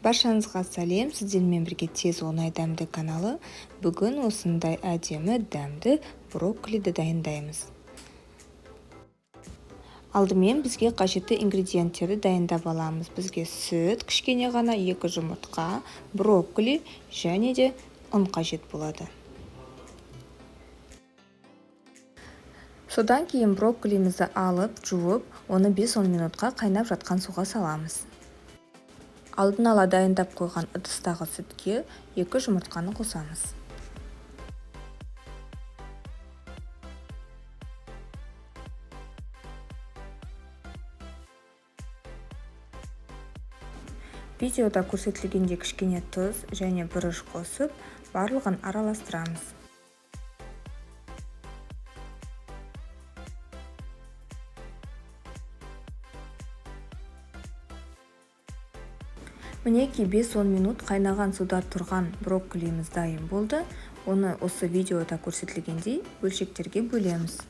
Баршаңызға сәлем, сіздермен бірге тез оңай дәмді каналы. Бүгін осындай әдемі дәмді брокколиді дайындаймыз. Алдымен бізге қажетті ингредиенттерді дайындап аламыз. Бізге сүт, кішкене ғана 2 жұмыртқа, брокколи және де ұн қажет болады. Содан кейін брокколимізді алып, жуып, оны 5-10 минутқа қайнап жатқан суға саламыз. Алдын ала дайындап қойған ыдыстағы сүтке 2 жұмыртқаны қосамыз. Видеода көрсетілгенде кішкене тұз және бұрыш қосып, барлығын араластырамыз. Мінеки 5-10 минут қайнаған суда тұрған брокколиміз дайын болды. Оны осы видеода көрсетілгендей бөлшектерге бөлеміз.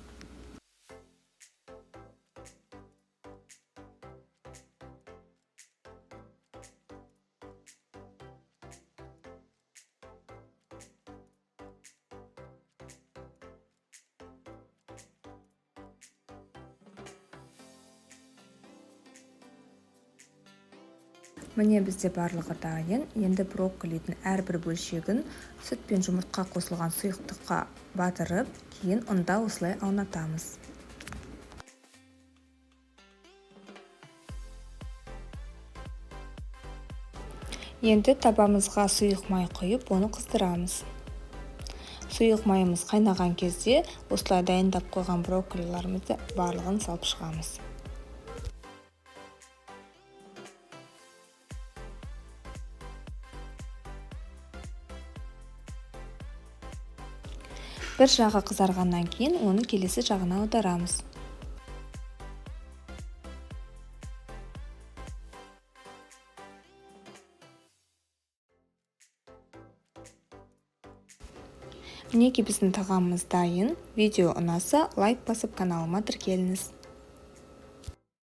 Міне бізде барлығы дайын. Енді брокколидің әрбір бөлшегін сүт пен жұмыртқа қосылған сұйықтыққа батырып, кейін ұнда осылай аунатамыз. Енді табамызға сұйық май құйып, оны қыздырамыз. Сұйық майымыз қайнаған кезде осылай дайындап қойған брокколиларымызды барлығын салып шығамыз. Бір жағы қызарғаннан кейін оны келесі жағына аударамыз. Мінеки біздің тағамымыз дайын. Видео ұнаса, лайк басып каналыма тіркеліңіз.